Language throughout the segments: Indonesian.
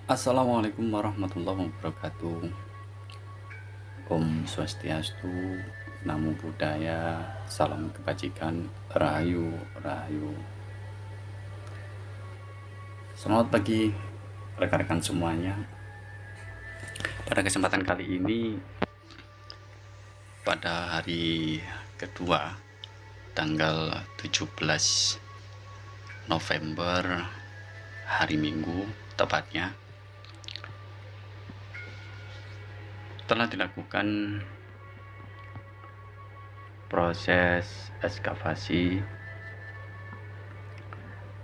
Assalamualaikum warahmatullahi wabarakatuh. Om Swastiastu, Namo Buddhaya, salam kebajikan, Rahayu, Rahayu. Selamat pagi rekan-rekan semuanya. Pada kesempatan kali ini, pada hari kedua, tanggal 17 November, hari Minggu tepatnya, telah dilakukan proses ekskavasi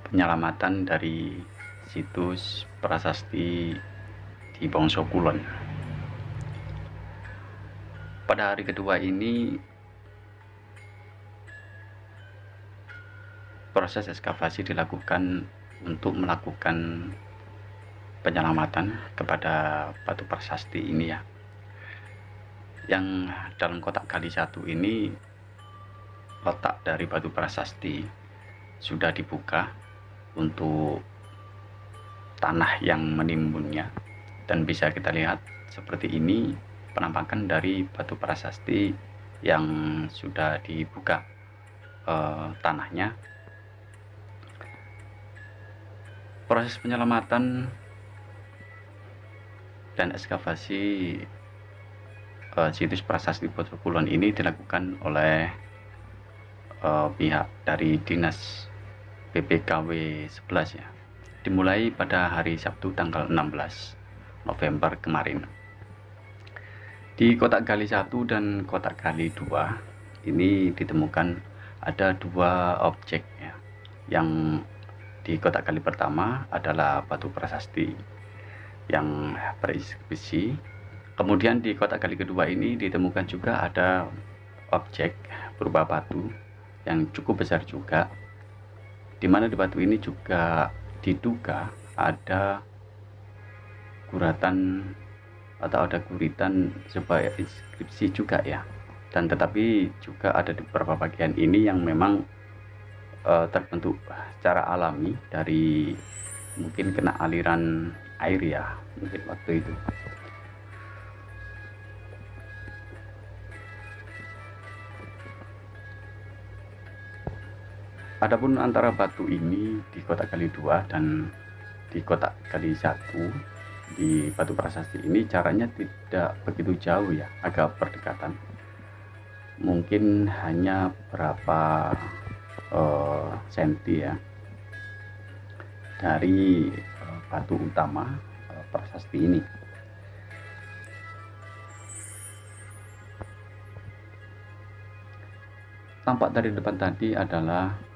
penyelamatan dari situs prasasti di Bongso Kulon. Pada hari kedua ini, proses ekskavasi dilakukan untuk melakukan penyelamatan kepada batu prasasti ini ya, yang dalam kotak gali 1 ini letak dari batu prasasti sudah dibuka untuk tanah yang menimbunnya, dan bisa kita lihat seperti ini penampakan dari batu prasasti yang sudah dibuka tanahnya. Proses penyelamatan dan ekskavasi situs prasasti Bongso Kulon ini dilakukan oleh pihak dari Dinas PPKW 11 ya, dimulai pada hari Sabtu tanggal 16 November kemarin. Di kotak gali 1 dan kotak gali 2 ini ditemukan ada dua objek ya. Yang di kotak gali pertama adalah batu prasasti yang berinskripsi. Kemudian di kotak gali kedua ini ditemukan juga ada objek berupa batu yang cukup besar juga, di mana di batu ini juga diduga ada guratan atau ada guritan sebagai inskripsi juga ya. Dan tetapi juga ada di beberapa bagian ini yang memang terbentuk secara alami dari mungkin kena aliran air ya, mungkin waktu itu. Adapun antara batu ini di kotak gali 2 dan di kotak gali 1 di batu prasasti ini jaraknya tidak begitu jauh ya, agak berdekatan. Mungkin hanya berapa senti ya dari batu utama prasasti ini. Tampak dari depan tadi adalah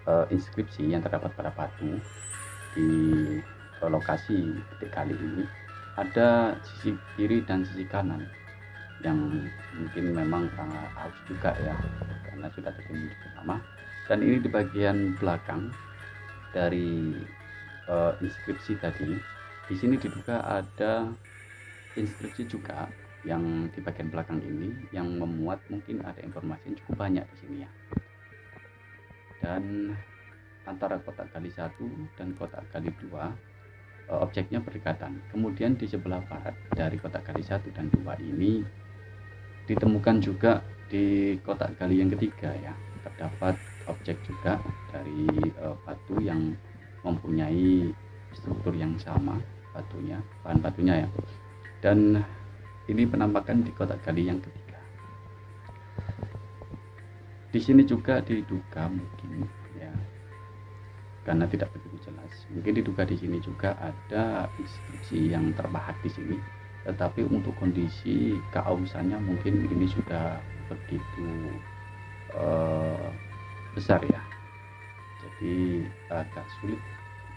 inskripsi yang terdapat pada batu. Di lokasi titik gali ini ada sisi kiri dan sisi kanan yang mungkin memang sangat haus juga ya, karena sudah tertimbun cukup lama. Dan ini di bagian belakang dari inskripsi tadi, di sini diduga ada inskripsi juga yang di bagian belakang ini yang memuat mungkin ada informasi yang cukup banyak di sini ya. Dan antara kotak gali 1 dan kotak gali 2 objeknya berdekatan. Kemudian di sebelah barat dari kotak gali 1 dan 2 ini ditemukan juga di kotak gali yang ketiga ya, terdapat objek juga dari batu yang mempunyai struktur yang sama batunya, bahan batunya ya. Dan ini penampakan di kotak gali yang ketiga. Di sini juga diduga mungkin ya, karena tidak begitu jelas, mungkin diduga di sini juga ada inskripsi yang terpahat di sini, tetapi untuk kondisi keausannya mungkin ini sudah begitu besar ya, jadi agak sulit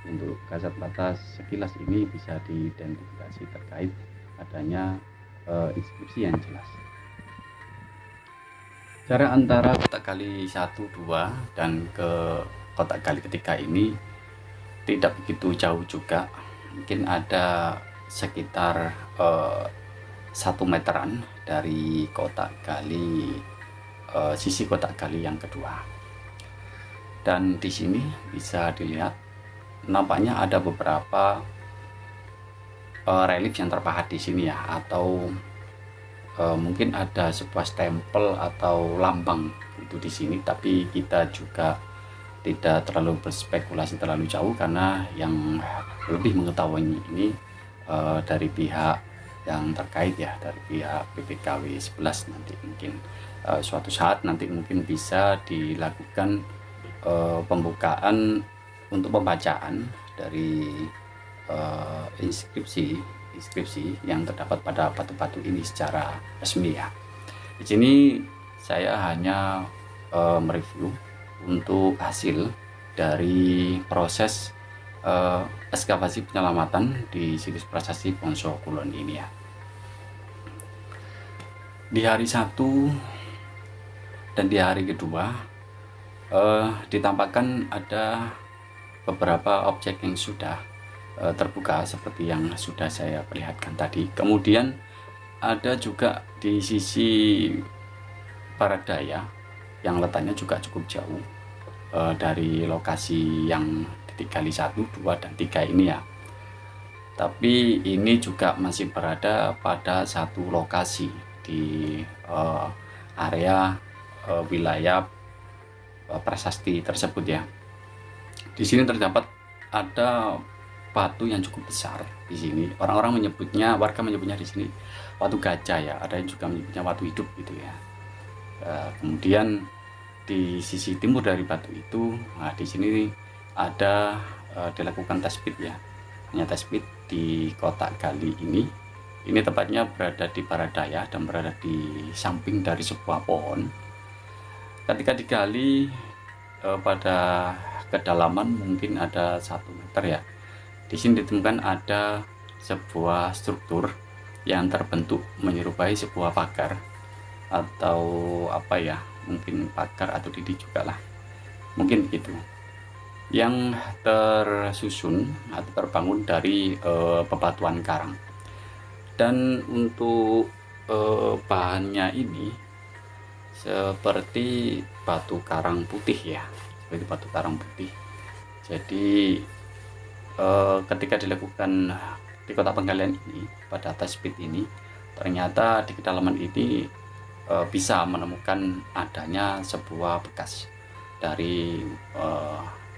untuk kasat mata sekilas ini bisa diidentifikasi terkait adanya inskripsi yang jelas. Jarak antara kotak gali 1, 2 dan ke kotak gali ketiga ini tidak begitu jauh juga, mungkin ada sekitar 1 meteran dari kotak gali sisi kotak gali yang kedua. Dan di sini bisa dilihat nampaknya ada beberapa relief yang terpahat di sini ya, atau mungkin ada sebuah stempel atau lambang itu di sini, tapi kita juga tidak terlalu berspekulasi terlalu jauh karena yang lebih mengetahui ini dari pihak yang terkait ya, dari pihak PPKW 11. Nanti mungkin suatu saat nanti mungkin bisa dilakukan pembukaan untuk pembacaan dari inskripsi yang terdapat pada batu-batu ini secara resmi ya. Di sini saya hanya mereview untuk hasil dari proses ekskavasi penyelamatan di situs prasasti Poso Kulon ini ya. Di hari 1 dan di hari kedua ditampakkan ada beberapa objek yang sudah terbuka seperti yang sudah saya perlihatkan tadi. Kemudian ada juga di sisi barat daya yang letaknya juga cukup jauh dari lokasi yang titik gali 1, 2, dan 3 ini ya. Tapi ini juga masih berada pada satu lokasi di area wilayah prasasti tersebut ya. Di sini terdapat ada batu yang cukup besar di sini. Warga menyebutnya di sini batu gajah ya. Ada yang juga menyebutnya batu hidup gitu ya. Kemudian di sisi timur dari batu itu, nah di sini ada dilakukan test pit ya. Hanya test pit di kotak gali ini. Ini tepatnya berada di barat daya dan berada di samping dari sebuah pohon. Ketika digali pada kedalaman mungkin ada 1 meter ya. Di sini ditemukan ada sebuah struktur yang terbentuk menyerupai sebuah pagar atau apa ya, mungkin pagar atau dinding juga lah, mungkin begitu, yang tersusun atau terbangun dari bebatuan karang. Dan untuk bahannya ini seperti batu karang putih ya, seperti batu karang putih. Jadi ketika dilakukan di kota penggalian ini, pada test pit ini, ternyata di kedalaman ini bisa menemukan adanya sebuah bekas dari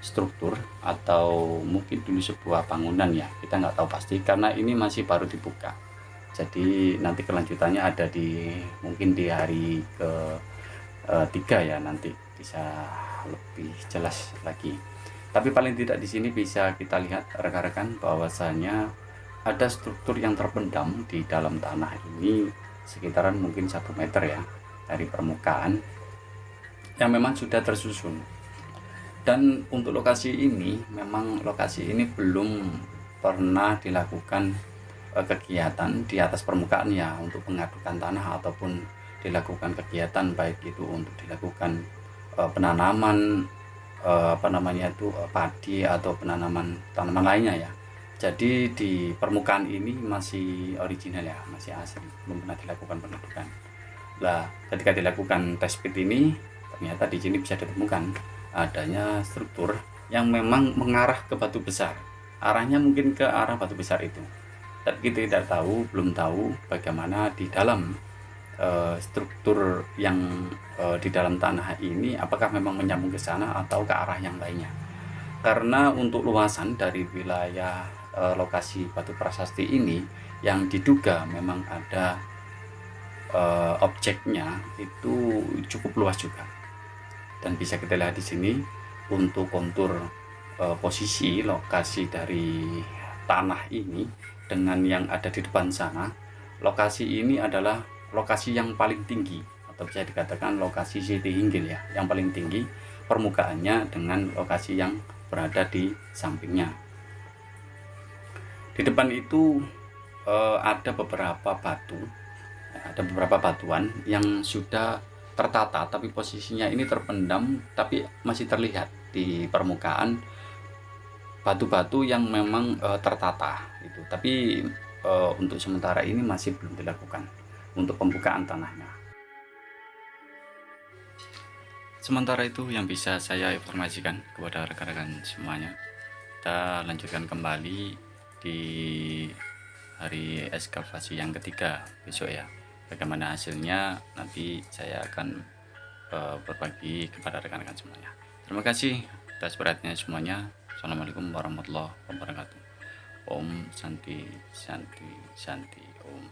struktur atau mungkin dulu sebuah bangunan ya. Kita nggak tahu pasti karena ini masih baru dibuka. Jadi nanti kelanjutannya ada mungkin di hari ke-3 ya, nanti bisa lebih jelas lagi. Tapi paling tidak di sini bisa kita lihat rekan-rekan bahwasanya ada struktur yang terpendam di dalam tanah ini sekitaran mungkin 1 meter ya dari permukaan, yang memang sudah tersusun. Dan untuk lokasi ini, memang lokasi ini belum pernah dilakukan kegiatan di atas permukaan ya, untuk pengadukan tanah ataupun dilakukan kegiatan baik itu untuk dilakukan penanaman padi atau penanaman tanaman lainnya ya. Jadi di permukaan ini masih original ya, masih asli, belum pernah dilakukan pengadukan. Nah, ketika dilakukan test pit ini, ternyata di sini bisa ditemukan adanya struktur yang memang mengarah ke batu besar. Arahnya mungkin ke arah batu besar itu. Tapi kita tidak tahu, belum tahu bagaimana di dalam struktur yang di dalam tanah ini, apakah memang menyambung ke sana atau ke arah yang lainnya. Karena untuk luasan dari wilayah lokasi batu prasasti ini yang diduga memang ada objeknya itu cukup luas juga. Dan bisa kita lihat di sini untuk kontur posisi lokasi dari tanah ini dengan yang ada di depan sana. Lokasi ini adalah lokasi yang paling tinggi, atau bisa dikatakan lokasi Siti Hinggil ya, yang paling tinggi permukaannya dengan lokasi yang berada di sampingnya. Di depan itu ada beberapa batuan yang sudah tertata, tapi posisinya ini terpendam, tapi masih terlihat di permukaan batu-batu yang memang tertata itu. Tapi untuk sementara ini masih belum dilakukan untuk pembukaan tanahnya. Sementara itu yang bisa saya informasikan kepada rekan-rekan semuanya. Kita lanjutkan kembali di hari ekskavasi yang ketiga besok ya. Bagaimana hasilnya nanti saya akan berbagi kepada rekan-rekan semuanya. Terima kasih atas perhatiannya semuanya. Assalamualaikum warahmatullahi wabarakatuh. Om Santi Santi Santi Om.